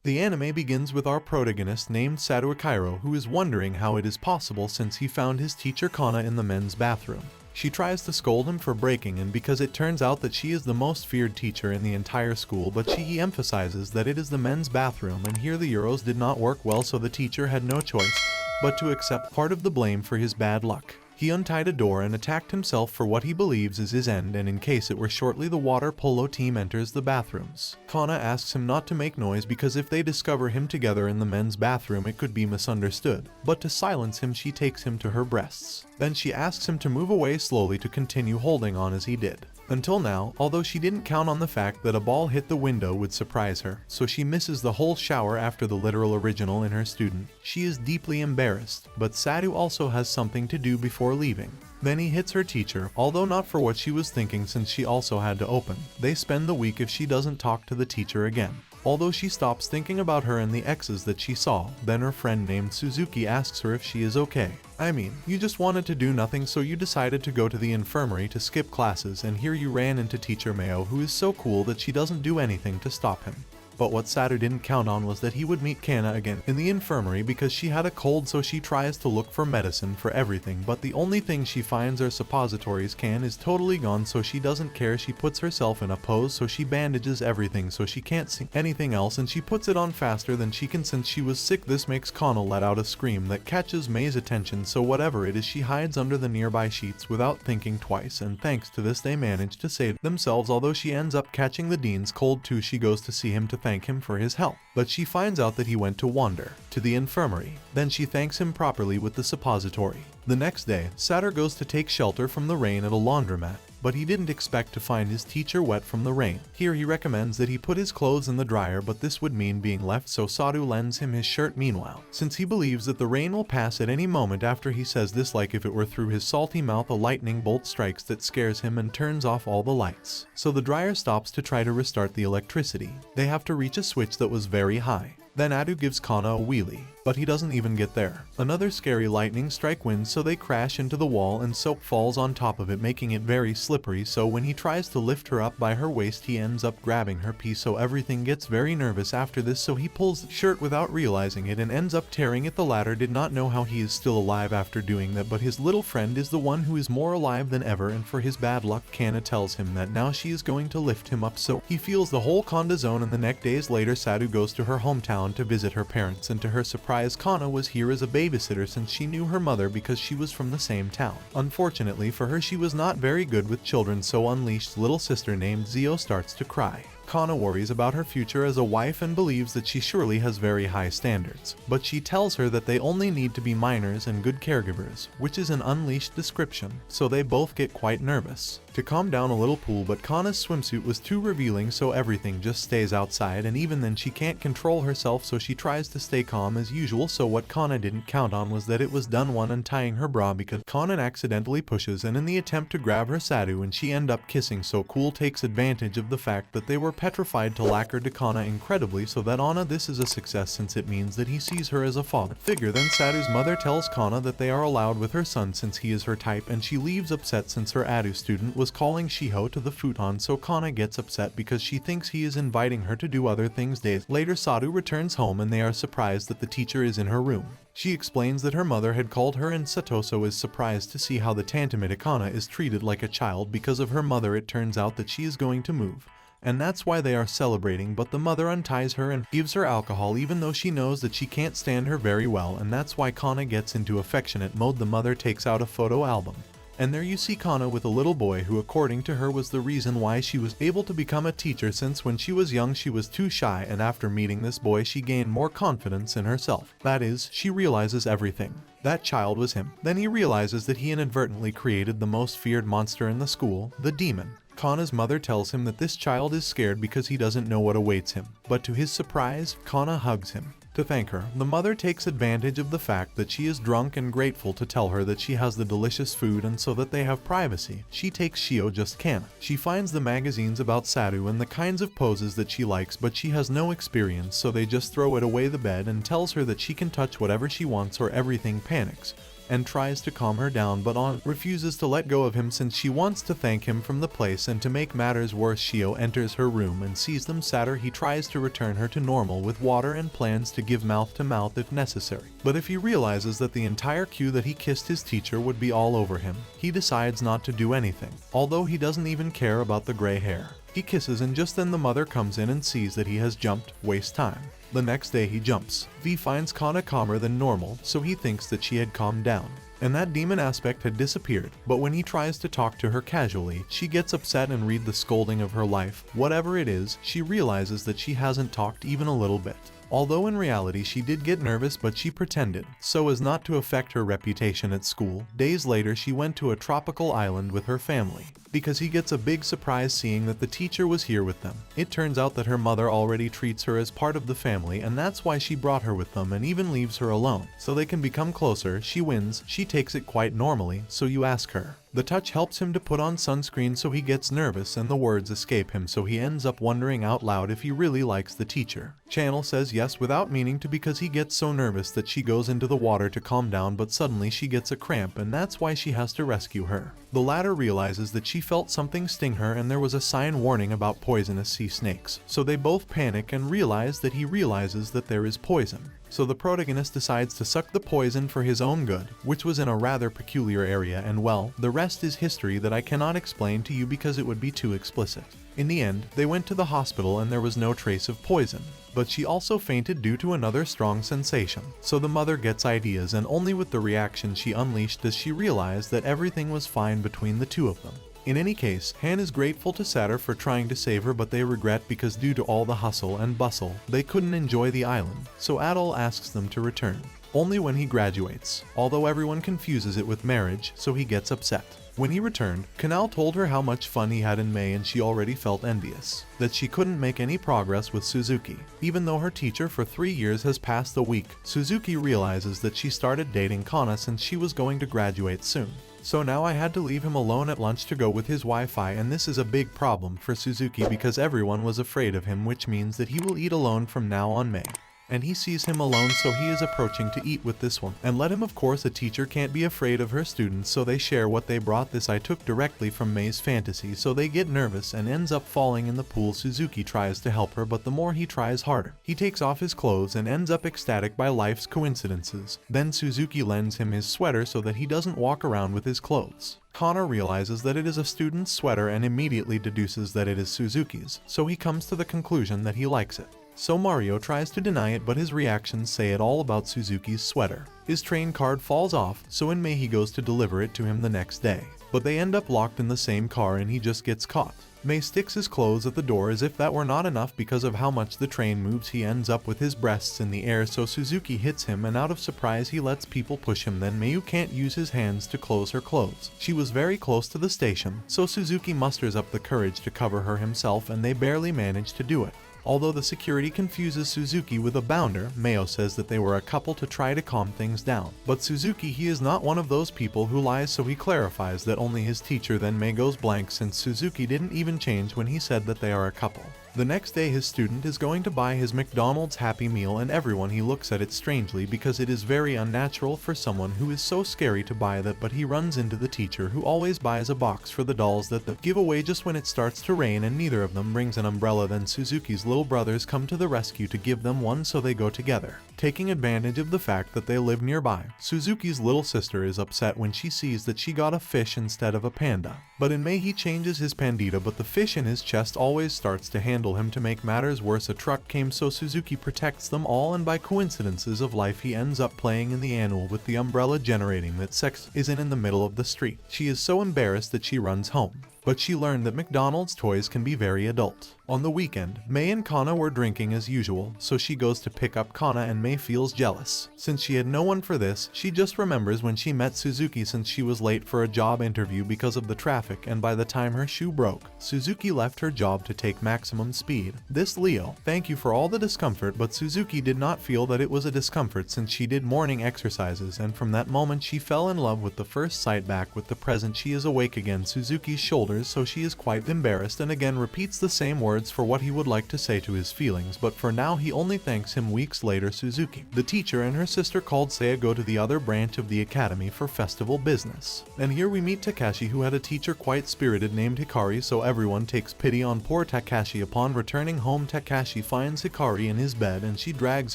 The anime begins with our protagonist named Satou Ichirou, who is wondering how it is possible since he found his teacher Kana in the men's bathroom. She tries to scold him for breaking in because it turns out that she is the most feared teacher in the entire school, but she emphasizes that it is the men's bathroom, and here the euros did not work well, so the teacher had no choice but to accept part of the blame for his bad luck. He untied a door and attacked himself for what he believes is his end, and in case it were shortly the water polo team enters the bathrooms. Kana asks him not to make noise because if they discover him together in the men's bathroom it could be misunderstood, but to silence him she takes him to her breasts. Then she asks him to move away slowly to continue holding on as he did. Until now, although she didn't count on the fact that a ball hit the window would surprise her, so she misses the whole shower after the literal original in her student. She is deeply embarrassed, but Satou also has something to do before leaving. Then he hits her teacher, although not for what she was thinking since she also had to open. They spend the week if she doesn't talk to the teacher again. Although she stops thinking about her and the exes that she saw, then her friend named Suzuki asks her if she is okay. I mean, you just wanted to do nothing, so you decided to go to the infirmary to skip classes, and here you ran into teacher Mayo, who is so cool that she doesn't do anything to stop him. But what Satou didn't count on was that he would meet Kana again in the infirmary because she had a cold, so she tries to look for medicine for everything, but the only thing she finds are suppositories. Can is totally gone, so she doesn't care. She puts herself in a pose, so she bandages everything so she can't see anything else, and she puts it on faster than she can since she was sick. This makes Kana let out a scream that catches Mei's attention, so whatever it is she hides under the nearby sheets without thinking twice, and thanks to this they manage to save themselves. Although she ends up catching the dean's cold too, she goes to see him to thank him for his help, but she finds out that he went to wander to the infirmary. Then she thanks him properly with the suppository. The next day, Satou goes to take shelter from the rain at a laundromat, but he didn't expect to find his teacher wet from the rain. Here he recommends that he put his clothes in the dryer, but this would mean being left, so Satou lends him his shirt meanwhile, since he believes that the rain will pass at any moment. After he says this, like if it were through his salty mouth, a lightning bolt strikes that scares him and turns off all the lights. So the dryer stops to try to restart the electricity. They have to reach a switch that was very high. Then Satou gives Kana a wheelie, but he doesn't even get there. Another scary lightning strike wins, so they crash into the wall and soap falls on top of it, making it very slippery, so when he tries to lift her up by her waist he ends up grabbing her piece, so everything gets very nervous after this, so he pulls the shirt without realizing it and ends up tearing it. The latter did not know how he is still alive after doing that, but his little friend is the one who is more alive than ever, and for his bad luck Kana tells him that now she is going to lift him up, so he feels the whole Konda zone. And the next days later, Satou goes to her hometown to visit her parents, and to her surprise Kana was here as a babysitter since she knew her mother because she was from the same town. Unfortunately for her, she was not very good with children, so unleashed little sister named Zio starts to cry. Kana worries about her future as a wife and believes that she surely has very high standards, but she tells her that they only need to be minors and good caregivers, which is an unleashed description, so they both get quite nervous to calm down a little pool, but Kana's swimsuit was too revealing, so everything just stays outside, and even then she can't control herself, so she tries to stay calm as usual. So what Kana didn't count on was that it was done one untying her bra because Kana accidentally pushes, and in the attempt to grab her Satou and she end up kissing, so Cool takes advantage of the fact that they were petrified to lacquer to Kana incredibly, so that Anna this is a success since it means that he sees her as a father figure. Then Satou's mother tells Kana that they are allowed with her son since he is her type, and she leaves upset since her Adu student was calling Shiho to the futon, so Kana gets upset because she thinks he is inviting her to do other things. Days later, Satou returns home and they are surprised that the teacher is in her room. She explains that her mother had called her, and Satoso is surprised to see how the tantamite Kana is treated like a child because of her mother. It turns out that she is going to move, and that's why they are celebrating, but the mother unties her and gives her alcohol even though she knows that she can't stand her very well, and that's why Kana gets into affectionate mode. The mother takes out a photo album, and there you see Kana with a little boy who according to her was the reason why she was able to become a teacher, since when she was young she was too shy, and after meeting this boy she gained more confidence in herself. That is, she realizes everything. That child was him. Then he realizes that he inadvertently created the most feared monster in the school, the demon. Kana's mother tells him that this child is scared because he doesn't know what awaits him, but to his surprise, Kana hugs him. To thank her, the mother takes advantage of the fact that she is drunk and grateful to tell her that she has the delicious food, and so that they have privacy, she takes Shio just Kana. She finds the magazines about Satou and the kinds of poses that she likes, but she has no experience, so they just throw it away the bed and tells her that she can touch whatever she wants or everything panics. and tries to calm her down, but An refuses to let go of him since she wants to thank him from the place. And to make matters worse, Shio enters her room and sees them sadder. He tries to return her to normal with water and plans to give mouth to mouth if necessary. But if he realizes that the entire queue that he kissed his teacher would be all over him, he decides not to do anything, although he doesn't even care about the gray hair. He kisses, and just then the mother comes in and sees that he has jumped. Waste time. The next day he jumps. V finds Kana calmer than normal, so he thinks that she had calmed down and that demon aspect had disappeared. But when he tries to talk to her casually, she gets upset and read the scolding of her life. Whatever it is, she realizes that she hasn't talked even a little bit. Although in reality she did get nervous, but she pretended, so as not to affect her reputation at school. Days later she went to a tropical island with her family, because he gets a big surprise seeing that the teacher was here with them. It turns out that her mother already treats her as part of the family, and that's why she brought her with them and even leaves her alone, so they can become closer. She wins, she takes it quite normally, so you ask her. The touch helps him to put on sunscreen, so he gets nervous and the words escape him, so he ends up wondering out loud if he really likes the teacher. Channel says yes without meaning to, because he gets so nervous that she goes into the water to calm down, but suddenly she gets a cramp and that's why she has to rescue her. The latter realizes that she felt something sting her and there was a sign warning about poisonous sea snakes, so they both panic and realize that he realizes that there is poison. So the protagonist decides to suck the poison for his own good, which was in a rather peculiar area, and well, the rest is history that I cannot explain to you because it would be too explicit. In the end, they went to the hospital and there was no trace of poison, but she also fainted due to another strong sensation. So the mother gets ideas, and only with the reaction she unleashed does she realize that everything was fine between the two of them. In any case, Han is grateful to Satou for trying to save her, but they regret because due to all the hustle and bustle, they couldn't enjoy the island, so Adol asks them to return only when he graduates, although everyone confuses it with marriage, so he gets upset. When he returned, Kanal told her how much fun he had in May, and she already felt envious that she couldn't make any progress with Suzuki. Even though her teacher for 3 years has passed a week, Suzuki realizes that she started dating Kana since she was going to graduate soon. So now I had to leave him alone at lunch to go with his Wi-Fi, and this is a big problem for Suzuki because everyone was afraid of him, which means that he will eat alone from now on. May. And he sees him alone, so he is approaching to eat with this one. And let him, of course, a teacher can't be afraid of her students, so they share what they brought. This I took directly from May's fantasy, so they get nervous and ends up falling in the pool. Suzuki tries to help her, but the more he tries harder. He takes off his clothes and ends up ecstatic by life's coincidences. Then Suzuki lends him his sweater so that he doesn't walk around with his clothes. Kana realizes that it is a student's sweater and immediately deduces that it is Suzuki's, so he comes to the conclusion that he likes it. So Mario tries to deny it, but his reactions say it all about Suzuki's sweater. His train card falls off, so in May he goes to deliver it to him the next day. But they end up locked in the same car and he just gets caught. May sticks his clothes at the door as if that were not enough. Because of how much the train moves, he ends up with his breasts in the air, so Suzuki hits him and out of surprise he lets people push him. Then Mayu can't use his hands to close her clothes. She was very close to the station, so Suzuki musters up the courage to cover her himself, and they barely manage to do it. Although the security confuses Suzuki with a bounder, Mayo says that they were a couple to try to calm things down. But Suzuki, he is not one of those people who lies, so he clarifies that only his teacher. Then May goes blank since Suzuki didn't even change when he said that they are a couple. The next day his student is going to buy his McDonald's Happy Meal, and everyone he looks at it strangely because it is very unnatural for someone who is so scary to buy that, but he runs into the teacher who always buys a box for the dolls that they give away just when it starts to rain, and neither of them brings an umbrella. Then Suzuki's little brothers come to the rescue to give them one, so they go together, taking advantage of the fact that they live nearby. Suzuki's little sister is upset when she sees that she got a fish instead of a panda. But in May he changes his pandita, but the fish in his chest always starts to handle him. To make matters worse, a truck came, so Suzuki protects them all, and by coincidences of life he ends up playing in the annual with the umbrella, generating that sex isn't in the middle of the street. She is so embarrassed that she runs home. But she learned that McDonald's toys can be very adult. On the weekend, May and Kana were drinking as usual, so she goes to pick up Kana, and May feels jealous. Since she had no one for this, she just remembers when she met Suzuki since she was late for a job interview because of the traffic, and by the time her shoe broke, Suzuki left her job to take maximum speed. This Leo, thank you for all the discomfort, but Suzuki did not feel that it was a discomfort since she did morning exercises, and from that moment she fell in love with the first sight. Back with the present, she is awake again. Suzuki's shoulders shoulders, so she is quite embarrassed and again repeats the same words for what he would like to say to his feelings, but for now he only thanks him. Weeks later, Suzuki, the teacher, and her sister called Seiya go to the other branch of the academy for festival business. And here we meet Takashi, who had a teacher quite spirited named Hikari, so everyone takes pity on poor Takashi. Upon returning home, Takashi finds Hikari in his bed and she drags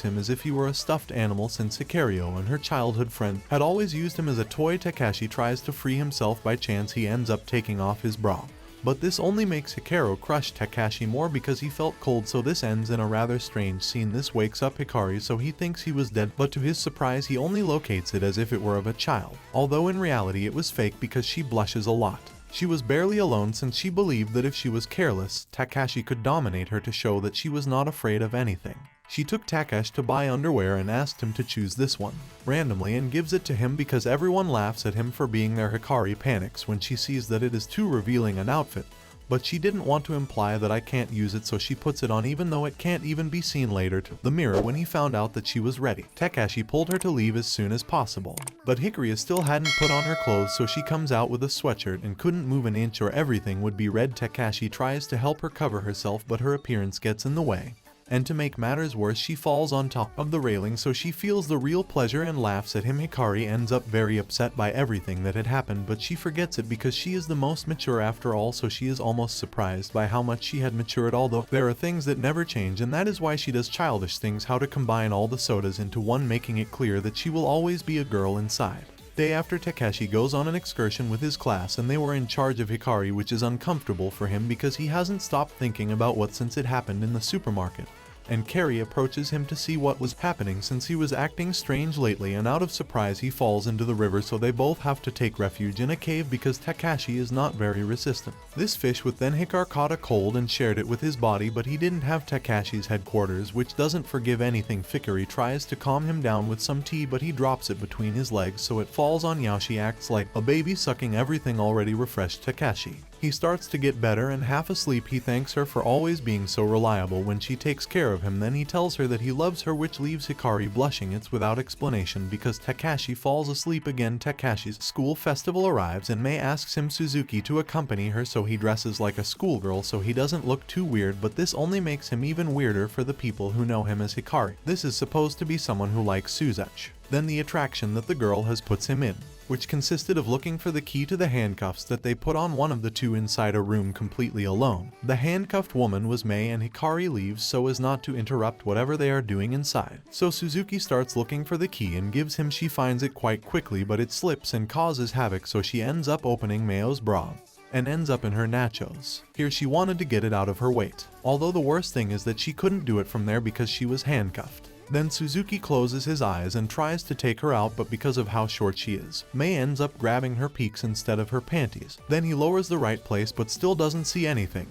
him as if he were a stuffed animal, since Hikario and her childhood friend had always used him as a toy. Takashi tries to free himself. By chance he ends up taking off his bra, but this only makes Hikaru crush Takashi more because he felt cold, so this ends in a rather strange scene. This wakes up Hikari, so he thinks he was dead, but to his surprise he only locates it as if it were of a child, although in reality it was fake because she blushes a lot. She was barely alone since she believed that if she was careless, Takashi could dominate her to show that she was not afraid of anything. She took Takashi to buy underwear and asked him to choose this one randomly and gives it to him because everyone laughs at him for being there. Hikari panics when she sees that it is too revealing an outfit, but she didn't want to imply that I can't use it, so she puts it on even though it can't even be seen later to the mirror. When he found out that she was ready, Takashi pulled her to leave as soon as possible, but Hikari still hadn't put on her clothes, so she comes out with a sweatshirt and couldn't move an inch or everything would be red. Takashi tries to help her cover herself, but her appearance gets in the way. And to make matters worse, she falls on top of the railing, so she feels the real pleasure and laughs at him. Hikari ends up very upset by everything that had happened, but she forgets it because she is the most mature after all, so she is almost surprised by how much she had matured, although there are things that never change, and that is why she does childish things, how to combine all the sodas into one, making it clear that she will always be a girl inside. Day after, Takashi goes on an excursion with his class and they were in charge of Hikari, which is uncomfortable for him because he hasn't stopped thinking about what since it happened in the supermarket. And Carrie approaches him to see what was happening since he was acting strange lately, and out of surprise he falls into the river, so they both have to take refuge in a cave because Takashi is not very resistant. This fish with then Hikari caught a cold and shared it with his body, but he didn't have Takashi's headquarters, which doesn't forgive anything. Hikari tries to calm him down with some tea, but he drops it between his legs so it falls on Yao. She acts like a baby, sucking everything already refreshed Takashi. He starts to get better and half asleep. He thanks her for always being so reliable when she takes care of him. Then he tells her that he loves her, which leaves Hikari blushing. It's without explanation because Takashi falls asleep again. Takashi's school festival arrives and Mei asks him Suzuki to accompany her, so he dresses like a schoolgirl so he doesn't look too weird, but this only makes him even weirder for the people who know him as Hikari. This is supposed to be someone who likes Suzuki. Then the attraction that the girl has puts him in, which consisted of looking for the key to the handcuffs that they put on one of the two inside a room completely alone. The handcuffed woman was Mei, and Hikari leaves so as not to interrupt whatever they are doing inside. So Suzuki starts looking for the key and gives him. She finds it quite quickly, but it slips and causes havoc, so she ends up opening Meo's bra and ends up in her nachos. Here she wanted to get it out of her weight, although the worst thing is that she couldn't do it from there because she was handcuffed. Then Suzuki closes his eyes and tries to take her out, but because of how short she is, Mei ends up grabbing her peaks instead of her panties. Then he lowers the right place but still doesn't see anything.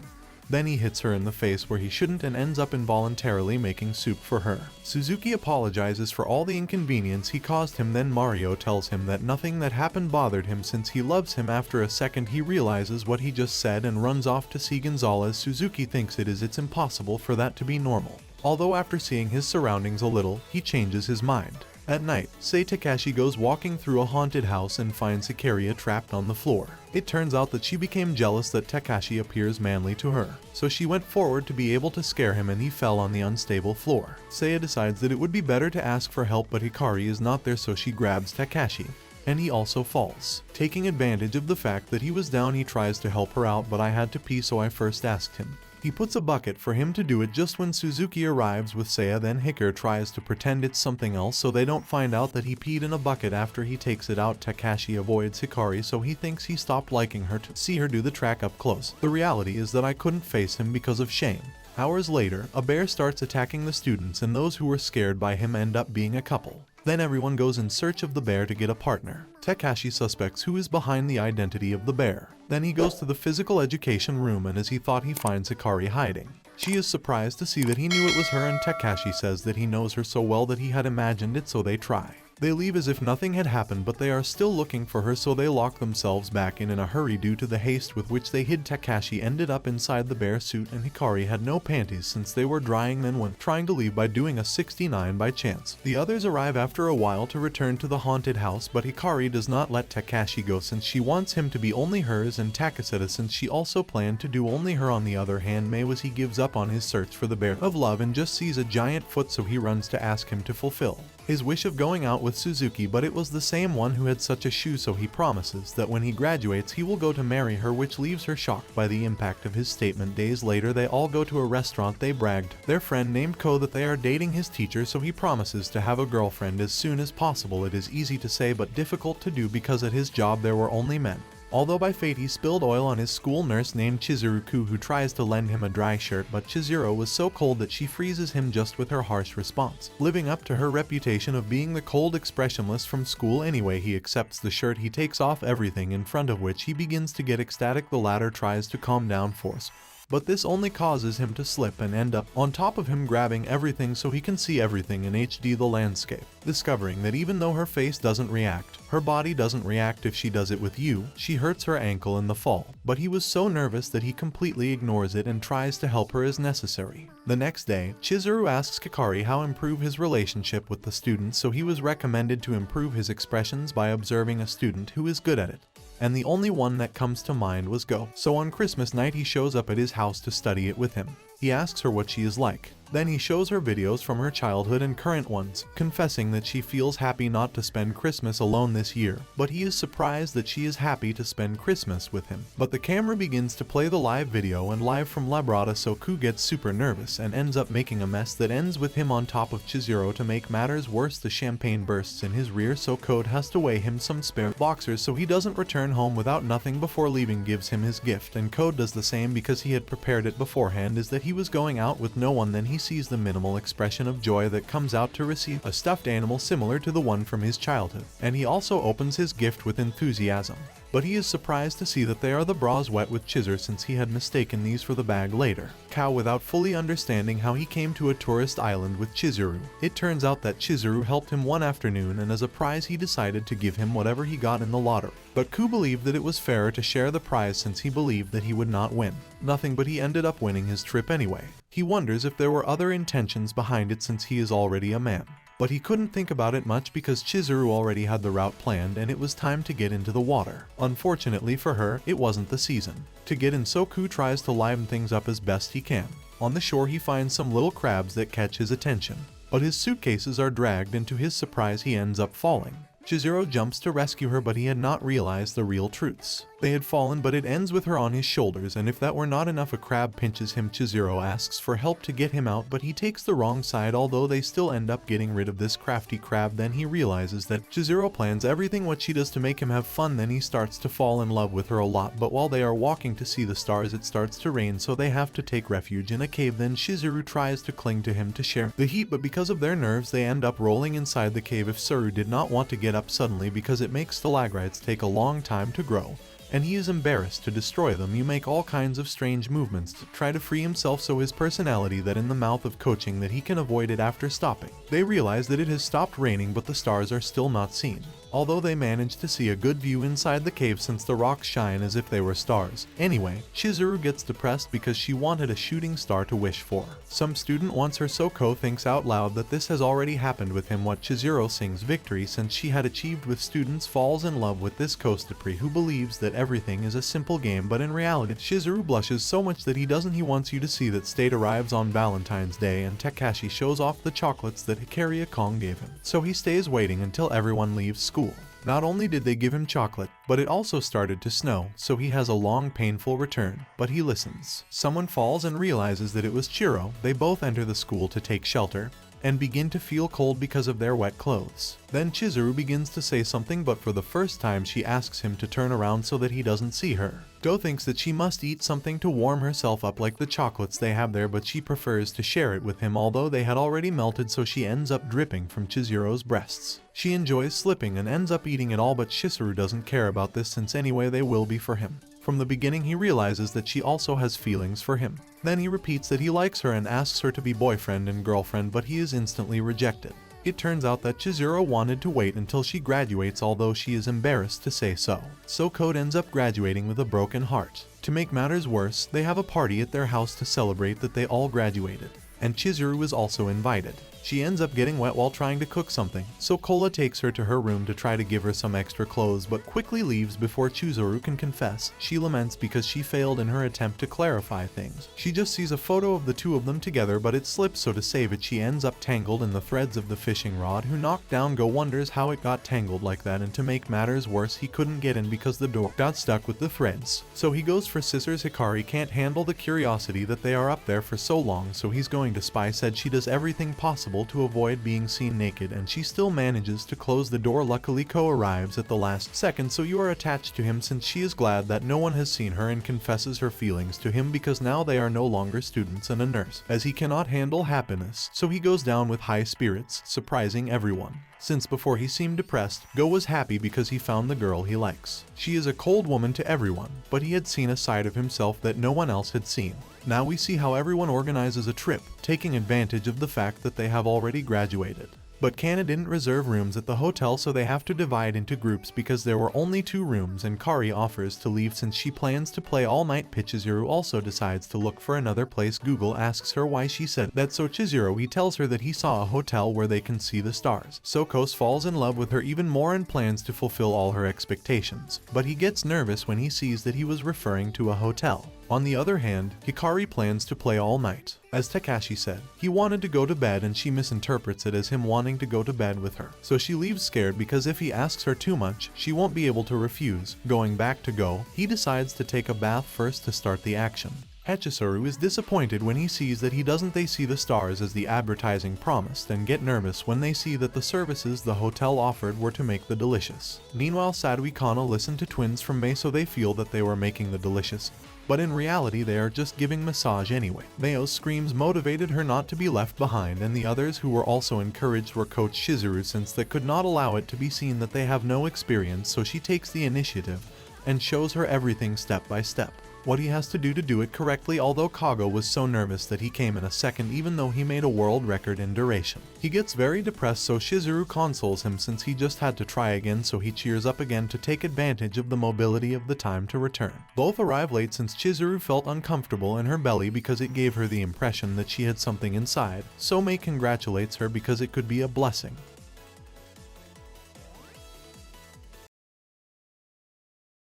Then he hits her in the face where he shouldn't and ends up involuntarily making soup for her. Suzuki apologizes for all the inconvenience he caused him. Then Mario tells him that nothing that happened bothered him since he loves him. After a second he realizes what he just said and runs off to see Gonzalez. Suzuki thinks it's impossible for that to be normal, although after seeing his surroundings a little, he changes his mind. At night, Takashi goes walking through a haunted house and finds Hikari trapped on the floor. It turns out that she became jealous that Takashi appears manly to her, so she went forward to be able to scare him and he fell on the unstable floor. Seiya decides that it would be better to ask for help, but Hikari is not there, so she grabs Takashi, and he also falls. Taking advantage of the fact that he was down, he tries to help her out, but I had to pee so I first asked him. He puts a bucket for him to do it just when Suzuki arrives with Seiya. Then Hikari tries to pretend it's something else so they don't find out that he peed in a bucket. After he takes it out, Takashi avoids Hikari, so he thinks he stopped liking her to see her do the track up close. The reality is that I couldn't face him because of shame. Hours later, a bear starts attacking the students and those who were scared by him end up being a couple. Then everyone goes in search of the bear to get a partner. Takashi suspects who is behind the identity of the bear. Then he goes to the physical education room, and as he thought, he finds Hikari hiding. She is surprised to see that he knew it was her, and Takashi says that he knows her so well that he had imagined it, so they try They leave as if nothing had happened, but they are still looking for her, so they lock themselves back in a hurry due to the haste with which they hid. Takashi ended up inside the bear suit and Hikari had no panties since they were drying then when trying to leave by doing a 69 by chance. The others arrive after a while to return to the haunted house, but Hikari does not let Takashi go since she wants him to be only hers, and Takaseta since she also planned to do only her. On the other hand, Meiwas, he gives up on his search for the bear of love and just sees a giant foot, so he runs to ask him to fulfill his wish of going out with Suzuki, but it was the same one who had such a shoe, so he promises that when he graduates he will go to marry her, which leaves her shocked by the impact of his statement. Days later they all go to a restaurant. They bragged their friend named Ko that they are dating his teacher, so he promises to have a girlfriend as soon as possible. It is easy to say but difficult to do because at his job there were only men. Although by fate he spilled oil on his school nurse named Chizuru, who tries to lend him a dry shirt, but Chizuru was so cold that she freezes him just with her harsh response. Living up to her reputation of being the cold expressionless from school anyway, he accepts the shirt. He takes off everything, in front of which he begins to get ecstatic. The latter tries to calm down force, but this only causes him to slip and end up on top of him, grabbing everything so he can see everything in HD, the landscape. Discovering that even though her face doesn't react, her body doesn't react if she does it with you, she hurts her ankle in the fall. But he was so nervous that he completely ignores it and tries to help her as necessary. The next day, Chizuru asks Hikari how improve his relationship with the students, so he was recommended to improve his expressions by observing a student who is good at it, and the only one that comes to mind was Go. So on Christmas night he shows up at his house to study it with him. He asks her what she is like. Then he shows her videos from her childhood and current ones, confessing that she feels happy not to spend Christmas alone this year, but he is surprised that she is happy to spend Christmas with him. But the camera begins to play the live video and live from Labrada, so Ku gets super nervous and ends up making a mess that ends with him on top of Chizuru. To make matters worse, the champagne bursts in his rear, so Code has to weigh him some spare boxers so he doesn't return home without nothing. Before leaving, gives him his gift, and Code does the same because he had prepared it beforehand, is that he was going out with no one. Then he sees the minimal expression of joy that comes out to receive a stuffed animal similar to the one from his childhood, and he also opens his gift with enthusiasm. But he is surprised to see that they are the bras wet with Chizuru, since he had mistaken these for the bag later. Cow, without fully understanding how he came to a tourist island with Chizuru. It turns out that Chizuru helped him one afternoon, and as a prize he decided to give him whatever he got in the lottery. But Ku believed that it was fairer to share the prize since he believed that he would not win nothing, but he ended up winning his trip anyway. He wonders if there were other intentions behind it since he is already a man. But he couldn't think about it much because Chizuru already had the route planned and it was time to get into the water. Unfortunately for her, it wasn't the season to get in, so Ku tries to liven things up as best he can. On the shore he finds some little crabs that catch his attention, but his suitcases are dragged, and to his surprise he ends up falling. Chizuru jumps to rescue her, but he had not realized the real truths. They had fallen, but it ends with her on his shoulders, and if that were not enough, a crab pinches him. Chizuru asks for help to get him out, but he takes the wrong side, although they still end up getting rid of this crafty crab. Then he realizes that Chizuru plans everything what she does to make him have fun. Then he starts to fall in love with her a lot, but while they are walking to see the stars it starts to rain, so they have to take refuge in a cave. Then Chizuru tries to cling to him to share the heat, but because of their nerves they end up rolling inside the cave. If Suru did not want to get up suddenly because it makes stalagmites take a long time to grow, and he is embarrassed to destroy them. You make all kinds of strange movements to try to free himself, so his personality that in the mouth of coaching that he can avoid it after stopping. They realize that it has stopped raining, but the stars are still not seen, although they manage to see a good view inside the cave since the rocks shine as if they were stars. Anyway, Chizuru gets depressed because she wanted a shooting star to wish for. Some student wants her, so Ko thinks out loud that this has already happened with him. What Chizuru sings victory since she had achieved with students, falls in love with this Kostapri who believes that everything is a simple game, but in reality Chizuru blushes so much that he doesn't. He wants you to see that State arrives on Valentine's Day, and Takashi shows off the chocolates that Hikari Kong gave him, so he stays waiting until everyone leaves school. Not only did they give him chocolate, but it also started to snow, so he has a long painful return, but he listens. Someone falls and realizes that it was Chiro. They both enter the school to take shelter and begin to feel cold because of their wet clothes. Then Chizuru begins to say something, but for the first time she asks him to turn around so that he doesn't see her. Do thinks that she must eat something to warm herself up like the chocolates they have there, but she prefers to share it with him, although they had already melted, so she ends up dripping from Chizuru's breasts. She enjoys slipping and ends up eating it all, but Chizuru doesn't care about this since anyway they will be for him. From the beginning he realizes that she also has feelings for him. Then he repeats that he likes her and asks her to be boyfriend and girlfriend, but he is instantly rejected. It turns out that Chizuru wanted to wait until she graduates, although she is embarrassed to say so. So Code ends up graduating with a broken heart. To make matters worse, they have a party at their house to celebrate that they all graduated, and Chizuru is also invited. She ends up getting wet while trying to cook something, so Cola takes her to her room to try to give her some extra clothes but quickly leaves before Chizuru can confess. She laments because she failed in her attempt to clarify things. She just sees a photo of the two of them together, but it slips, so to save it she ends up tangled in the threads of the fishing rod. Who knocked down Go wonders how it got tangled like that, and to make matters worse he couldn't get in because the door got stuck with the threads. So he goes for scissors. Hikari can't handle the curiosity that they are up there for so long, so he's going to spy. Said she does everything possible to avoid being seen naked, and she still manages to close the door. Luckily Ko arrives at the last second, so you are attached to him since she is glad that no one has seen her, and confesses her feelings to him because now they are no longer students and a nurse, as he cannot handle happiness, so he goes down with high spirits, surprising everyone. Since before he seemed depressed, Go was happy because he found the girl he likes. She is a cold woman to everyone, but he had seen a side of himself that no one else had seen. Now we see how everyone organizes a trip, taking advantage of the fact that they have already graduated. But Kana didn't reserve rooms at the hotel, so they have to divide into groups because there were only 2 rooms, and Kari offers to leave since she plans to play all night. Chizuru also decides to look for another place. Google asks her why she said that, so Chizuru he tells her that he saw a hotel where they can see the stars. So Kos falls in love with her even more and plans to fulfill all her expectations, but he gets nervous when he sees that he was referring to a hotel. On the other hand, Hikari plans to play all night. As Takashi said, he wanted to go to bed, and she misinterprets it as him wanting to go to bed with her. So she leaves scared because if he asks her too much, she won't be able to refuse. Going back to Go, he decides to take a bath first to start the action. Hachisuru is disappointed when he sees that he doesn't they see the stars as the advertising promised, and get nervous when they see that the services the hotel offered were to make the delicious. Meanwhile Satou and Kana listen to twins from May, so they feel that they were making the delicious, but in reality they are just giving massage anyway. Mayo's screams motivated her not to be left behind, and the others who were also encouraged were Coach Chizuru, since they could not allow it to be seen that they have no experience, so she takes the initiative and shows her everything step by step, what he has to do it correctly, although Kago was so nervous that he came in a second even though he made a world record in duration. He gets very depressed, so Chizuru consoles him since he just had to try again, so he cheers up again to take advantage of the mobility of the time to return. Both arrive late since Chizuru felt uncomfortable in her belly because it gave her the impression that she had something inside, so May congratulates her because it could be a blessing.